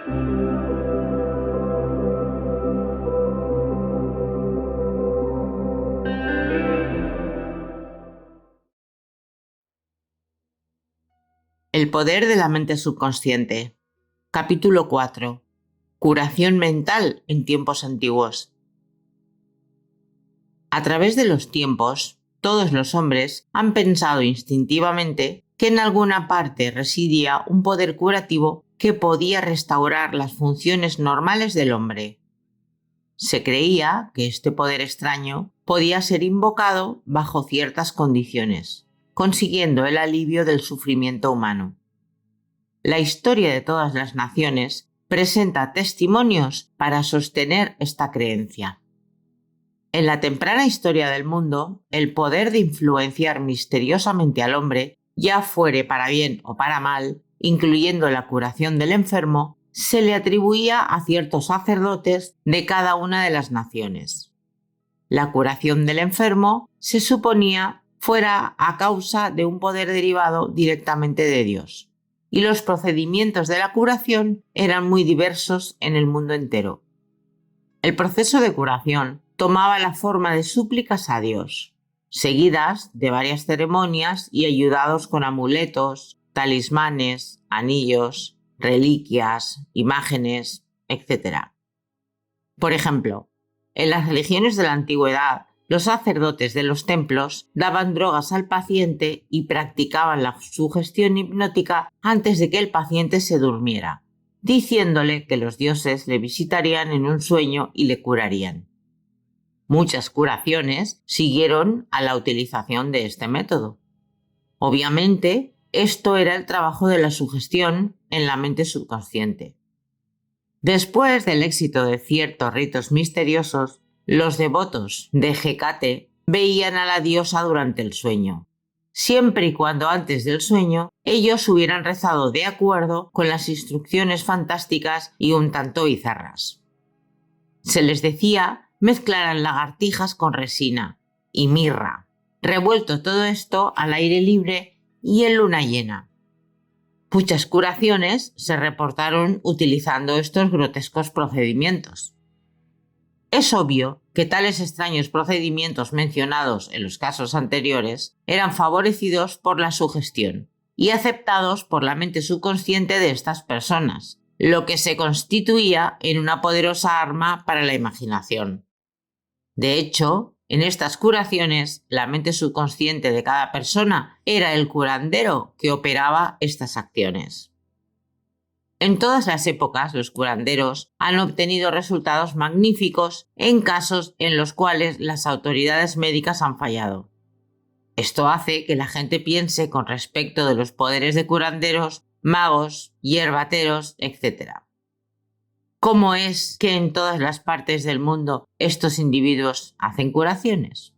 El poder de la mente subconsciente. Capítulo 4. Curación mental en tiempos antiguos. A través de los tiempos, todos los hombres han pensado instintivamente que en alguna parte residía un poder curativo que podía restaurar las funciones normales del hombre. Se creía que este poder extraño podía ser invocado bajo ciertas condiciones, consiguiendo el alivio del sufrimiento humano. La historia de todas las naciones presenta testimonios para sostener esta creencia. En la temprana historia del mundo, el poder de influenciar misteriosamente al hombre, ya fuere para bien o para mal, incluyendo la curación del enfermo, se le atribuía a ciertos sacerdotes de cada una de las naciones. La curación del enfermo se suponía fuera a causa de un poder derivado directamente de Dios, y los procedimientos de la curación eran muy diversos en el mundo entero. El proceso de curación tomaba la forma de súplicas a Dios, seguidas de varias ceremonias y ayudados con amuletos, talismanes, anillos, reliquias, imágenes, etc. Por ejemplo, en las religiones de la antigüedad, los sacerdotes de los templos daban drogas al paciente y practicaban la sugestión hipnótica antes de que el paciente se durmiera, diciéndole que los dioses le visitarían en un sueño y le curarían. Muchas curaciones siguieron a la utilización de este método. Obviamente, esto era el trabajo de la sugestión en la mente subconsciente. Después del éxito de ciertos ritos misteriosos, los devotos de Hécate veían a la diosa durante el sueño, siempre y cuando antes del sueño ellos hubieran rezado de acuerdo con las instrucciones fantásticas y un tanto bizarras. Se les decía mezclaran lagartijas con resina y mirra, revuelto todo esto al aire libre y en luna llena. Muchas curaciones se reportaron utilizando estos grotescos procedimientos. Es obvio que tales extraños procedimientos mencionados en los casos anteriores eran favorecidos por la sugestión y aceptados por la mente subconsciente de estas personas, lo que se constituía en una poderosa arma para la imaginación. De hecho, en estas curaciones, la mente subconsciente de cada persona era el curandero que operaba estas acciones. En todas las épocas, los curanderos han obtenido resultados magníficos en casos en los cuales las autoridades médicas han fallado. Esto hace que la gente piense con respecto de los poderes de curanderos, magos, hierbateros, etc. ¿Cómo es que en todas las partes del mundo estos individuos hacen curaciones?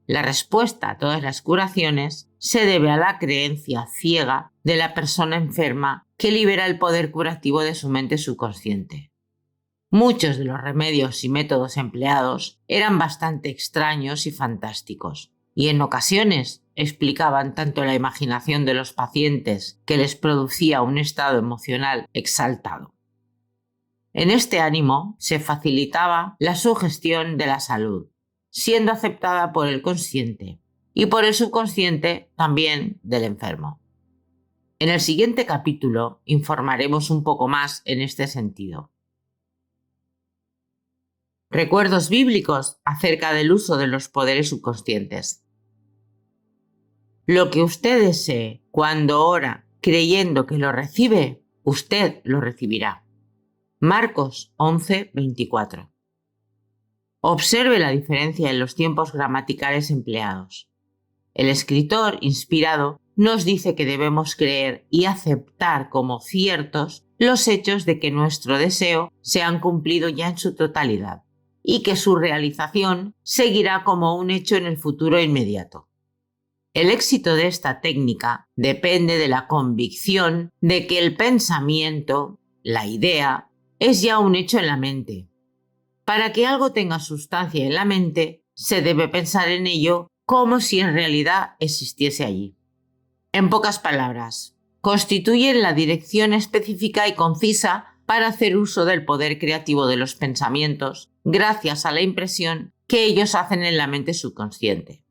La respuesta a todas las curaciones se debe a la creencia ciega de la persona enferma que libera el poder curativo de su mente subconsciente. Muchos de los remedios y métodos empleados eran bastante extraños y fantásticos, y en ocasiones explicaban tanto la imaginación de los pacientes que les producía un estado emocional exaltado. En este ánimo se facilitaba la sugestión de la salud, siendo aceptada por el consciente y por el subconsciente también del enfermo. En el siguiente capítulo informaremos un poco más en este sentido. Recuerdos bíblicos acerca del uso de los poderes subconscientes. Lo que usted desee cuando ora creyendo que lo recibe, usted lo recibirá. Marcos 11:24. Observe la diferencia en los tiempos gramaticales empleados. El escritor inspirado nos dice que debemos creer y aceptar como ciertos los hechos de que nuestro deseo se han cumplido ya en su totalidad y que su realización seguirá como un hecho en el futuro inmediato. El éxito de esta técnica depende de la convicción de que el pensamiento, la idea, es ya un hecho en la mente. Para que algo tenga sustancia en la mente, se debe pensar en ello como si en realidad existiese allí. En pocas palabras, constituyen la dirección específica y concisa para hacer uso del poder creativo de los pensamientos gracias a la impresión que ellos hacen en la mente subconsciente.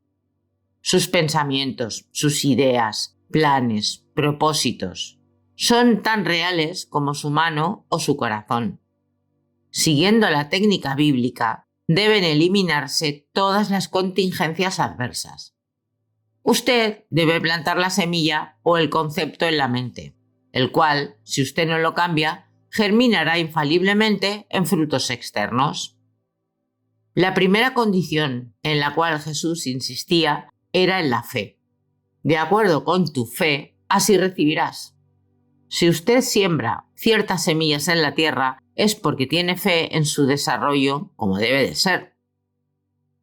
Sus pensamientos, sus ideas, planes, propósitos, son tan reales como su mano o su corazón. Siguiendo la técnica bíblica, deben eliminarse todas las contingencias adversas. Usted debe plantar la semilla o el concepto en la mente, el cual, si usted no lo cambia, germinará infaliblemente en frutos externos. La primera condición en la cual Jesús insistía era en la fe. De acuerdo con tu fe, así recibirás. Si usted siembra ciertas semillas en la tierra, es porque tiene fe en su desarrollo como debe de ser.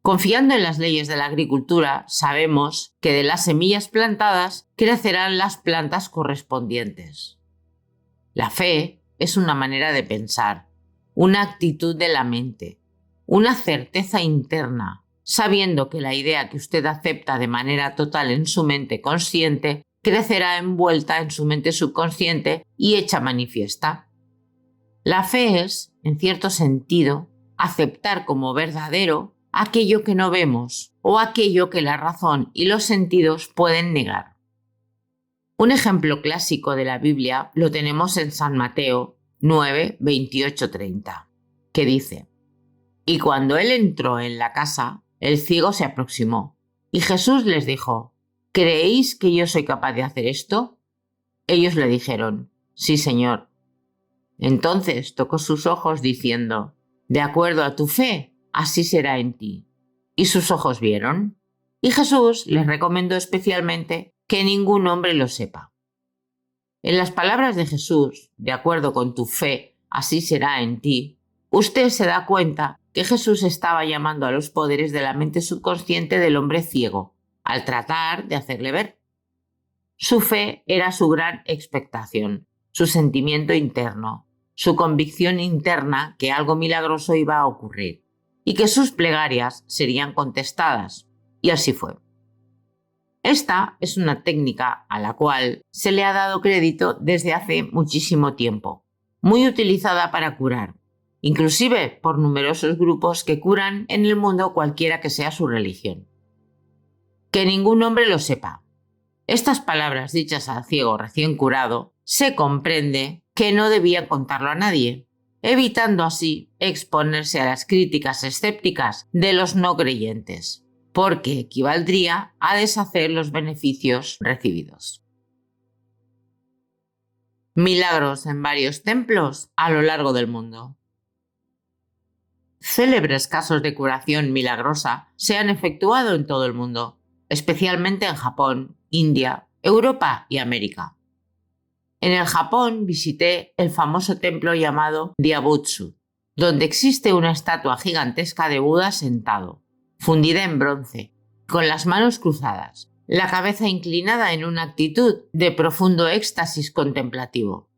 Confiando en las leyes de la agricultura, sabemos que de las semillas plantadas crecerán las plantas correspondientes. La fe es una manera de pensar, una actitud de la mente, una certeza interna, sabiendo que la idea que usted acepta de manera total en su mente consciente crecerá envuelta en su mente subconsciente y hecha manifiesta. La fe es, en cierto sentido, aceptar como verdadero aquello que no vemos o aquello que la razón y los sentidos pueden negar. Un ejemplo clásico de la Biblia lo tenemos en San Mateo 9, 28-30, que dice: «Y cuando él entró en la casa, el ciego se aproximó, y Jesús les dijo: ¿Creéis que yo soy capaz de hacer esto?» Ellos le dijeron: «Sí, Señor». Entonces tocó sus ojos diciendo: «De acuerdo a tu fe, así será en ti». Y sus ojos vieron. Y Jesús les recomendó especialmente que ningún hombre lo sepa. En las palabras de Jesús, de acuerdo con tu fe, así será en ti, usted se da cuenta que Jesús estaba llamando a los poderes de la mente subconsciente del hombre ciego, al tratar de hacerle ver. Su fe era su gran expectación, su sentimiento interno, su convicción interna que algo milagroso iba a ocurrir y que sus plegarias serían contestadas, y así fue. Esta es una técnica a la cual se le ha dado crédito desde hace muchísimo tiempo, muy utilizada para curar, inclusive por numerosos grupos que curan en el mundo cualquiera que sea su religión. Que ningún hombre lo sepa. Estas palabras dichas al ciego recién curado, se comprende que no debían contarlo a nadie, evitando así exponerse a las críticas escépticas de los no creyentes, porque equivaldría a deshacer los beneficios recibidos. Milagros en varios templos a lo largo del mundo. Célebres casos de curación milagrosa se han efectuado en todo el mundo, especialmente en Japón, India, Europa y América. En el Japón visité el famoso templo llamado Diabutsu, donde existe una estatua gigantesca de Buda sentado, fundida en bronce, con las manos cruzadas, la cabeza inclinada en una actitud de profundo éxtasis contemplativo.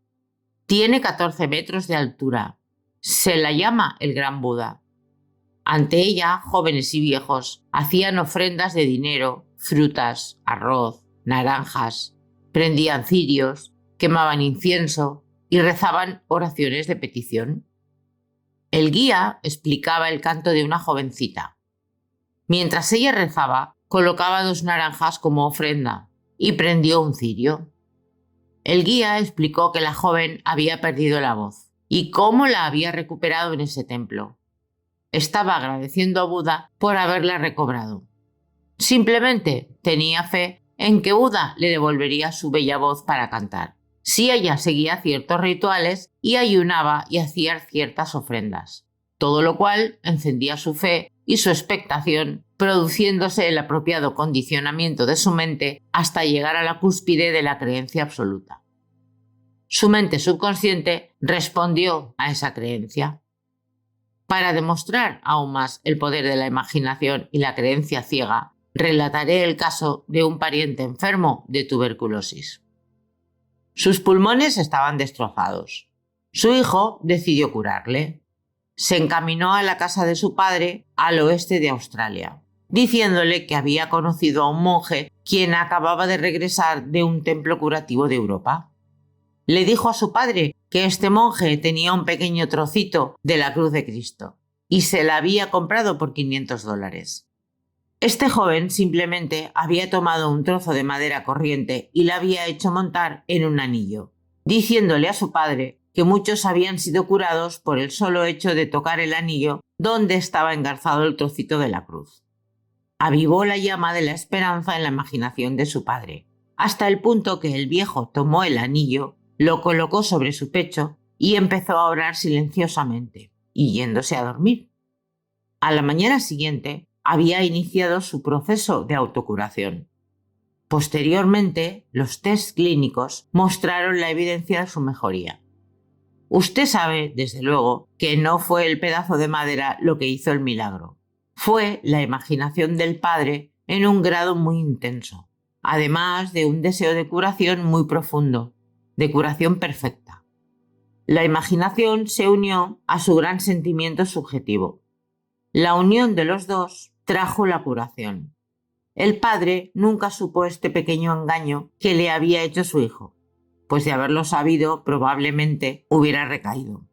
Tiene 14 metros de altura. Se la llama el Gran Buda. Ante ella, jóvenes y viejos hacían ofrendas de dinero, frutas, arroz, naranjas, prendían cirios, quemaban incienso y rezaban oraciones de petición. El guía explicaba el canto de una jovencita. Mientras ella rezaba, colocaba 2 naranjas como ofrenda y prendió un cirio. El guía explicó que la joven había perdido la voz y cómo la había recuperado en ese templo. Estaba agradeciendo a Buda por haberla recobrado. Simplemente tenía fe en que Buda le devolvería su bella voz para cantar, si ella seguía ciertos rituales y ayunaba y hacía ciertas ofrendas, todo lo cual encendía su fe y su expectación, produciéndose el apropiado condicionamiento de su mente hasta llegar a la cúspide de la creencia absoluta. Su mente subconsciente respondió a esa creencia. Para demostrar aún más el poder de la imaginación y la creencia ciega, relataré el caso de un pariente enfermo de tuberculosis. Sus pulmones estaban destrozados. Su hijo decidió curarle. Se encaminó a la casa de su padre al oeste de Australia, diciéndole que había conocido a un monje quien acababa de regresar de un templo curativo de Europa. Le dijo a su padre que este monje tenía un pequeño trocito de la cruz de Cristo y se la había comprado por $500. Este joven simplemente había tomado un trozo de madera corriente y la había hecho montar en un anillo, diciéndole a su padre que muchos habían sido curados por el solo hecho de tocar el anillo donde estaba engarzado el trocito de la cruz. Avivó la llama de la esperanza en la imaginación de su padre, hasta el punto que el viejo tomó el anillo, lo colocó sobre su pecho y empezó a orar silenciosamente, y yéndose a dormir. A la mañana siguiente había iniciado su proceso de autocuración. Posteriormente, los test clínicos mostraron la evidencia de su mejoría. Usted sabe, desde luego, que no fue el pedazo de madera lo que hizo el milagro. Fue la imaginación del padre en un grado muy intenso, además de un deseo de curación muy profundo, de curación perfecta. La imaginación se unió a su gran sentimiento subjetivo. La unión de los dos trajo la curación. El padre nunca supo este pequeño engaño que le había hecho su hijo, pues de haberlo sabido probablemente hubiera recaído.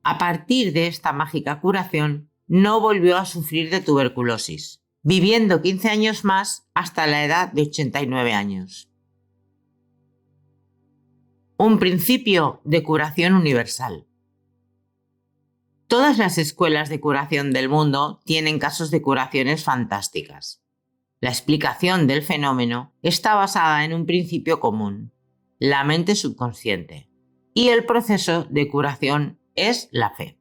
A partir de esta mágica curación, no volvió a sufrir de tuberculosis, viviendo 15 años más hasta la edad de 89 años. Un principio de curación universal. Todas las escuelas de curación del mundo tienen casos de curaciones fantásticas. La explicación del fenómeno está basada en un principio común, la mente subconsciente, y el proceso de curación es la fe.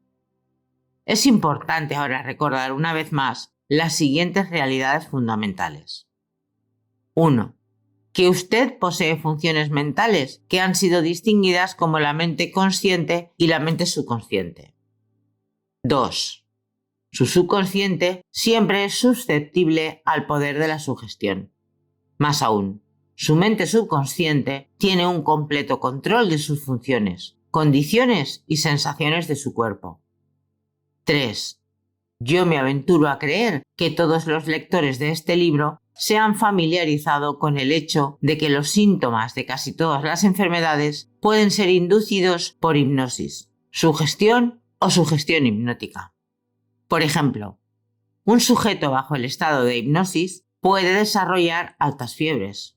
Es importante ahora recordar una vez más las siguientes realidades fundamentales. 1. Que usted posee funciones mentales que han sido distinguidas como la mente consciente y la mente subconsciente. 2. Su subconsciente siempre es susceptible al poder de la sugestión. Más aún, su mente subconsciente tiene un completo control de sus funciones, condiciones y sensaciones de su cuerpo. 3. Yo me aventuro a creer que todos los lectores de este libro se han familiarizado con el hecho de que los síntomas de casi todas las enfermedades pueden ser inducidos por hipnosis, sugestión o sugestión hipnótica. Por ejemplo, un sujeto bajo el estado de hipnosis puede desarrollar altas fiebres,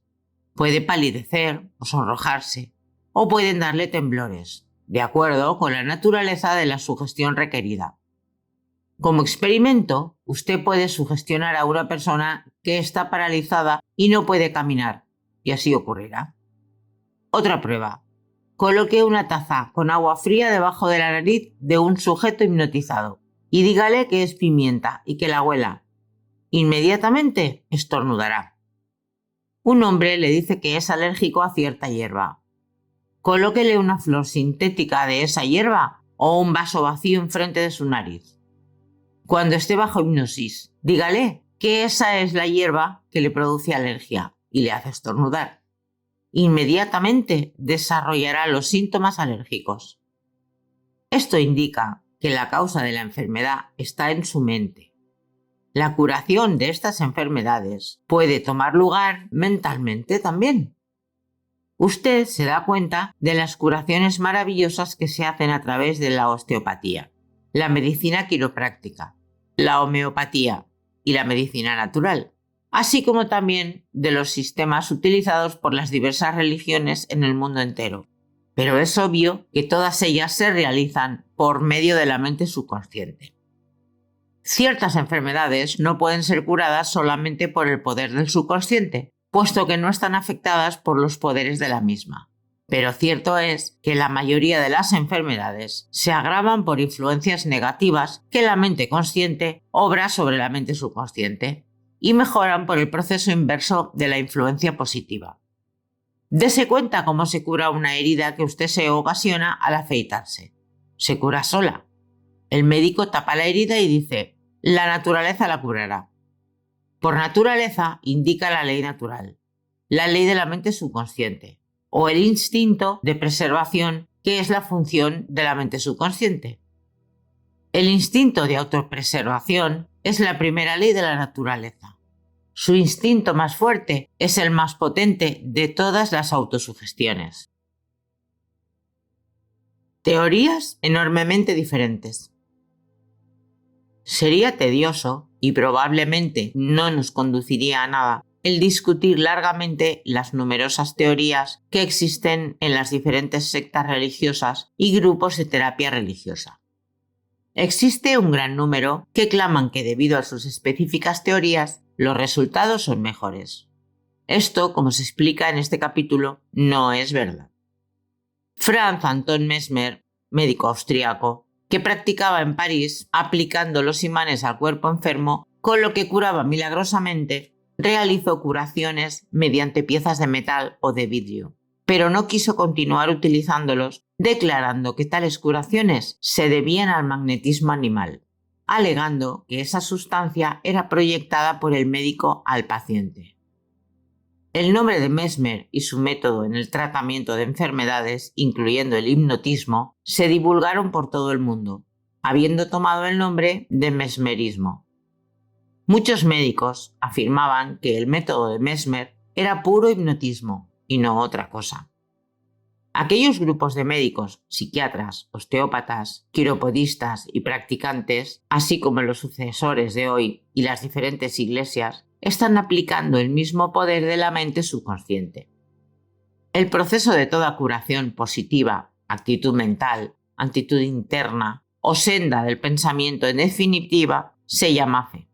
puede palidecer o sonrojarse, o pueden darle temblores, de acuerdo con la naturaleza de la sugestión requerida. Como experimento, usted puede sugestionar a una persona que está paralizada y no puede caminar, y así ocurrirá. Otra prueba. Coloque una taza con agua fría debajo de la nariz de un sujeto hipnotizado y dígale que es pimienta y que la huela. Inmediatamente estornudará. Un hombre le dice que es alérgico a cierta hierba. Colóquele una flor sintética de esa hierba o un vaso vacío enfrente de su nariz. Cuando esté bajo hipnosis, dígale que esa es la hierba que le produce alergia y le hace estornudar. Inmediatamente desarrollará los síntomas alérgicos. Esto indica que la causa de la enfermedad está en su mente. La curación de estas enfermedades puede tomar lugar mentalmente también. Usted se da cuenta de las curaciones maravillosas que se hacen a través de la osteopatía, la medicina quiropráctica, la homeopatía y la medicina natural, así como también de los sistemas utilizados por las diversas religiones en el mundo entero. Pero es obvio que todas ellas se realizan por medio de la mente subconsciente. Ciertas enfermedades no pueden ser curadas solamente por el poder del subconsciente, puesto que no están afectadas por los poderes de la misma. Pero cierto es que la mayoría de las enfermedades se agravan por influencias negativas que la mente consciente obra sobre la mente subconsciente y mejoran por el proceso inverso de la influencia positiva. Dese cuenta cómo se cura una herida que usted se ocasiona al afeitarse. Se cura sola. El médico tapa la herida y dice: la naturaleza la curará. Por naturaleza indica la ley natural, la ley de la mente subconsciente, o el instinto de preservación, que es la función de la mente subconsciente. El instinto de autopreservación es la primera ley de la naturaleza. Su instinto más fuerte es el más potente de todas las autosugestiones. Teorías enormemente diferentes. Sería tedioso y probablemente no nos conduciría a nada el discutir largamente las numerosas teorías que existen en las diferentes sectas religiosas y grupos de terapia religiosa. Existe un gran número que claman que debido a sus específicas teorías, los resultados son mejores. Esto, como se explica en este capítulo, no es verdad. Franz Anton Mesmer, médico austriaco, que practicaba en París aplicando los imanes al cuerpo enfermo, con lo que curaba milagrosamente, realizó curaciones mediante piezas de metal o de vidrio, pero no quiso continuar utilizándolos, declarando que tales curaciones se debían al magnetismo animal, alegando que esa sustancia era proyectada por el médico al paciente. El nombre de Mesmer y su método en el tratamiento de enfermedades, incluyendo el hipnotismo, se divulgaron por todo el mundo, habiendo tomado el nombre de mesmerismo. Muchos médicos afirmaban que el método de Mesmer era puro hipnotismo y no otra cosa. Aquellos grupos de médicos, psiquiatras, osteópatas, quiropodistas y practicantes, así como los sucesores de hoy y las diferentes iglesias, están aplicando el mismo poder de la mente subconsciente. El proceso de toda curación positiva, actitud mental, actitud interna o senda del pensamiento en definitiva, se llama fe.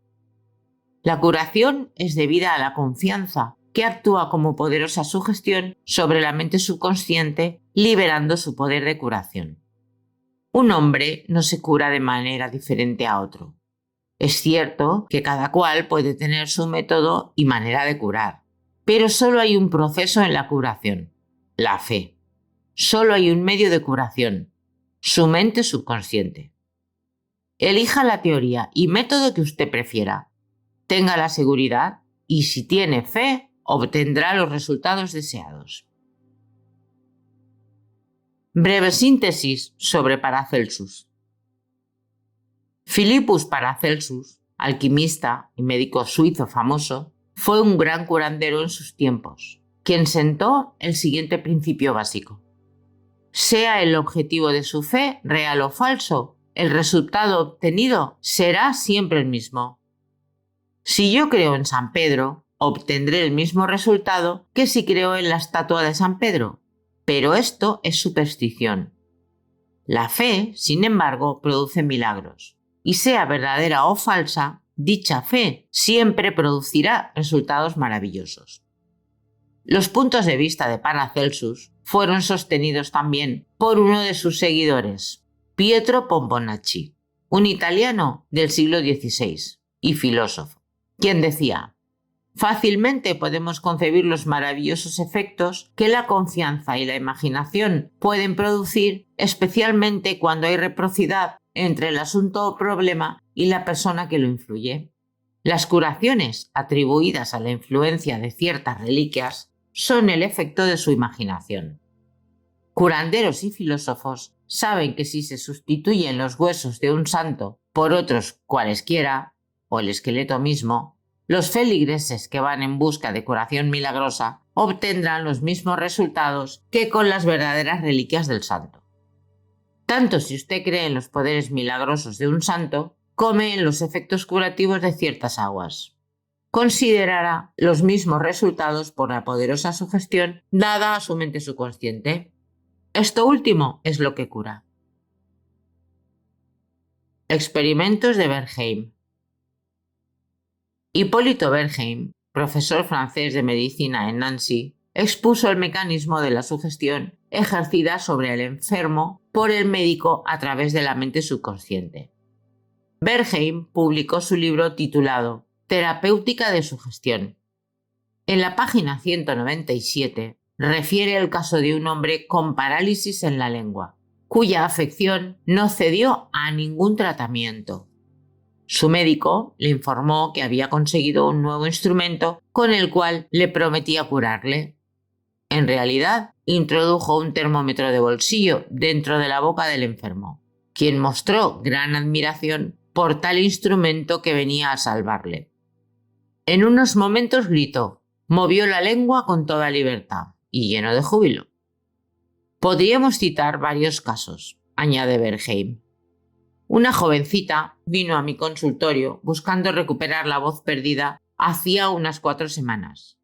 La curación es debida a la confianza que actúa como poderosa sugestión sobre la mente subconsciente, liberando su poder de curación. Un hombre no se cura de manera diferente a otro. Es cierto que cada cual puede tener su método y manera de curar, pero solo hay un proceso en la curación, la fe. Solo hay un medio de curación, su mente subconsciente. Elija la teoría y método que usted prefiera. Tenga la seguridad y si tiene fe, obtendrá los resultados deseados. Breve síntesis sobre Paracelsus. Philippus Paracelsus, alquimista y médico suizo famoso, fue un gran curandero en sus tiempos, quien sentó el siguiente principio básico. Sea el objetivo de su fe real o falso, el resultado obtenido será siempre el mismo. Si yo creo en San Pedro, obtendré el mismo resultado que si creo en la estatua de San Pedro, pero esto es superstición. La fe, sin embargo, produce milagros. Y sea verdadera o falsa, dicha fe siempre producirá resultados maravillosos. Los puntos de vista de Paracelsus fueron sostenidos también por uno de sus seguidores, Pietro Pomponacci, un italiano del siglo XVI y filósofo, quien decía: fácilmente podemos concebir los maravillosos efectos que la confianza y la imaginación pueden producir, especialmente cuando hay reciprocidad entre el asunto o problema y la persona que lo influye. Las curaciones atribuidas a la influencia de ciertas reliquias son el efecto de su imaginación. Curanderos y filósofos saben que si se sustituyen los huesos de un santo por otros cualesquiera, o el esqueleto mismo, los feligreses que van en busca de curación milagrosa obtendrán los mismos resultados que con las verdaderas reliquias del santo. Tanto si usted cree en los poderes milagrosos de un santo, como en los efectos curativos de ciertas aguas. Considerará los mismos resultados por la poderosa sugestión dada a su mente subconsciente. Esto último es lo que cura. Experimentos de Bernheim. Hipólito Bernheim, profesor francés de medicina en Nancy, expuso el mecanismo de la sugestión ejercida sobre el enfermo por el médico a través de la mente subconsciente. Bernheim publicó su libro titulado Terapéutica de Sugestión. En la página 197 refiere el caso de un hombre con parálisis en la lengua, cuya afección no cedió a ningún tratamiento. Su médico le informó que había conseguido un nuevo instrumento con el cual le prometía curarle. En realidad, introdujo un termómetro de bolsillo dentro de la boca del enfermo, quien mostró gran admiración por tal instrumento que venía a salvarle. En unos momentos gritó, movió la lengua con toda libertad y lleno de júbilo. Podríamos citar varios casos, añade Bernheim. Una jovencita vino a mi consultorio buscando recuperar la voz perdida hacía unas 4 semanas.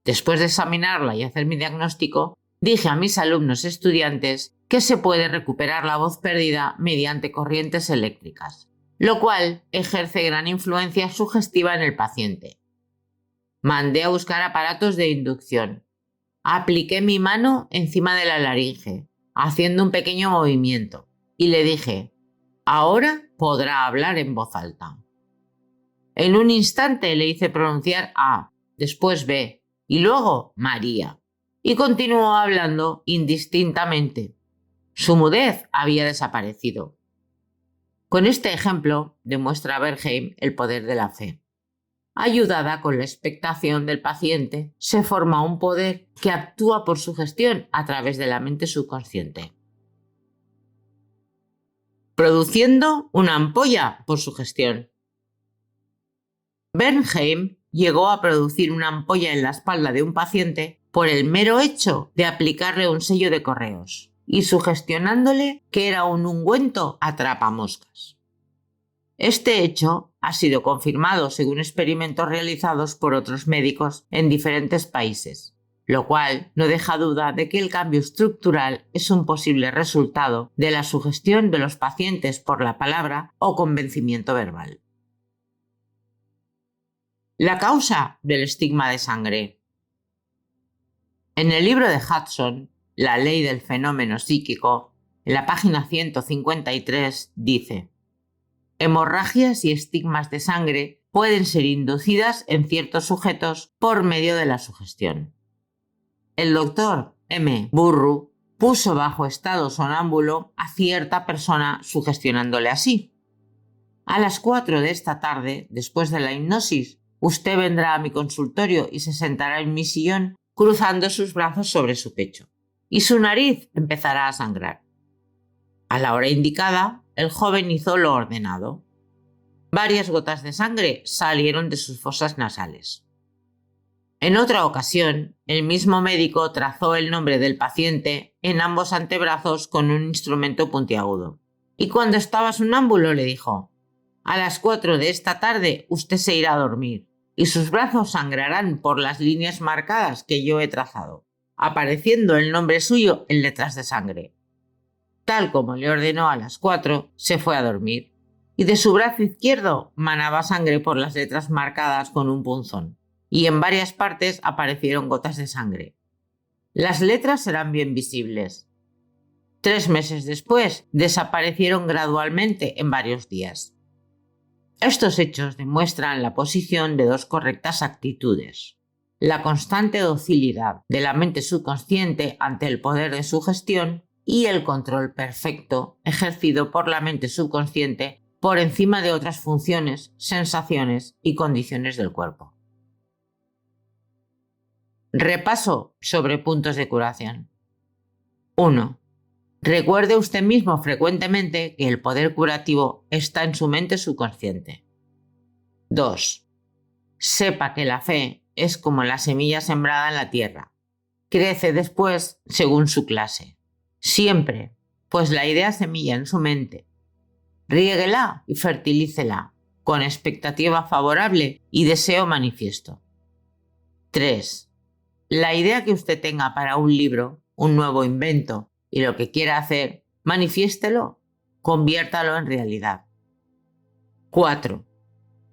Después de examinarla y hacer mi diagnóstico, dije a mis alumnos estudiantes que se puede recuperar la voz perdida mediante corrientes eléctricas, lo cual ejerce gran influencia sugestiva en el paciente. Mandé a buscar aparatos de inducción. Apliqué mi mano encima de la laringe, haciendo un pequeño movimiento, y le dije: ahora podrá hablar en voz alta. En un instante le hice pronunciar A, después B y luego María, y continuó hablando indistintamente. Su mudez había desaparecido. Con este ejemplo demuestra Bernheim el poder de la fe. Ayudada con la expectación del paciente, se forma un poder que actúa por sugestión a través de la mente subconsciente. Produciendo una ampolla por sugestión. Bernheim llegó a producir una ampolla en la espalda de un paciente por el mero hecho de aplicarle un sello de correos y sugestionándole que era un ungüento atrapamoscas. Este hecho ha sido confirmado según experimentos realizados por otros médicos en diferentes países, lo cual no deja duda de que el cambio estructural es un posible resultado de la sugestión de los pacientes por la palabra o convencimiento verbal. La causa del estigma de sangre. En el libro de Hudson, La ley del fenómeno psíquico, en la página 153 dice: hemorragias y estigmas de sangre pueden ser inducidas en ciertos sujetos por medio de la sugestión. El doctor M. Burru puso bajo estado sonámbulo a cierta persona sugestionándole así: a las 4 de esta tarde, después de la hipnosis, usted vendrá a mi consultorio y se sentará en mi sillón cruzando sus brazos sobre su pecho, y su nariz empezará a sangrar. A la hora indicada, el joven hizo lo ordenado. Varias gotas de sangre salieron de sus fosas nasales. En otra ocasión, el mismo médico trazó el nombre del paciente en ambos antebrazos con un instrumento puntiagudo, y cuando estaba sonámbulo le dijo: a las 4 de esta tarde usted se irá a dormir, y sus brazos sangrarán por las líneas marcadas que yo he trazado, apareciendo el nombre suyo en letras de sangre. Tal como le ordenó a las 4, se fue a dormir, y de su brazo izquierdo manaba sangre por las letras marcadas con un punzón, y en varias partes aparecieron gotas de sangre. Las letras eran bien visibles. 3 meses después, desaparecieron gradualmente en varios días. Estos hechos demuestran la posición de 2 correctas actitudes: la constante docilidad de la mente subconsciente ante el poder de sugestión y el control perfecto ejercido por la mente subconsciente por encima de otras funciones, sensaciones y condiciones del cuerpo. Repaso sobre puntos de curación. 1. Recuerde usted mismo frecuentemente que el poder curativo está en su mente subconsciente. 2. Sepa que la fe es como la semilla sembrada en la tierra. Crece después según su clase. Siempre, pues la idea semilla en su mente. Riéguela y fertilícela, con expectativa favorable y deseo manifiesto. 3. La idea que usted tenga para un libro, un nuevo invento y lo que quiera hacer, manifiéstelo, conviértalo en realidad. 4.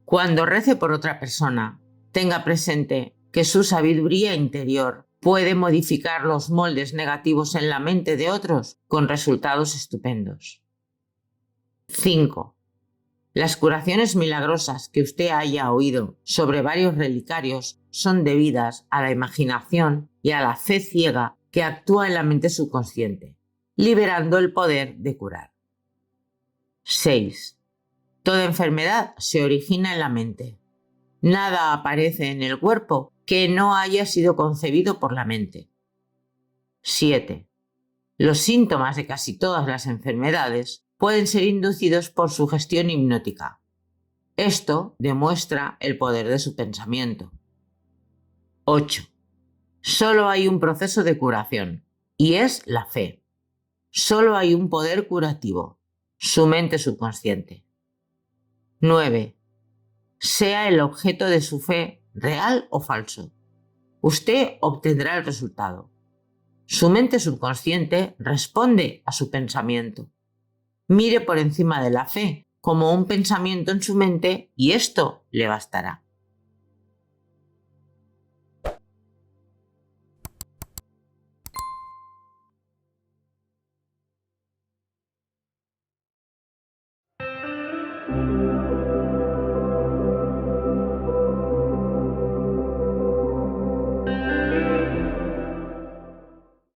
Cuando rece por otra persona, tenga presente que su sabiduría interior puede modificar los moldes negativos en la mente de otros con resultados estupendos. 5. Las curaciones milagrosas que usted haya oído sobre varios relicarios son debidas a la imaginación y a la fe ciega que actúa en la mente subconsciente, liberando el poder de curar. 6. Toda enfermedad se origina en la mente. Nada aparece en el cuerpo que no haya sido concebido por la mente. 7. Los síntomas de casi todas las enfermedades pueden ser inducidos por sugestión hipnótica. Esto demuestra el poder de su pensamiento. 8. Solo hay un proceso de curación, y es la fe. Solo hay un poder curativo, su mente subconsciente. 9. Sea el objeto de su fe real o falso. Usted obtendrá el resultado. Su mente subconsciente responde a su pensamiento. Mire por encima de la fe como un pensamiento en su mente y esto le bastará.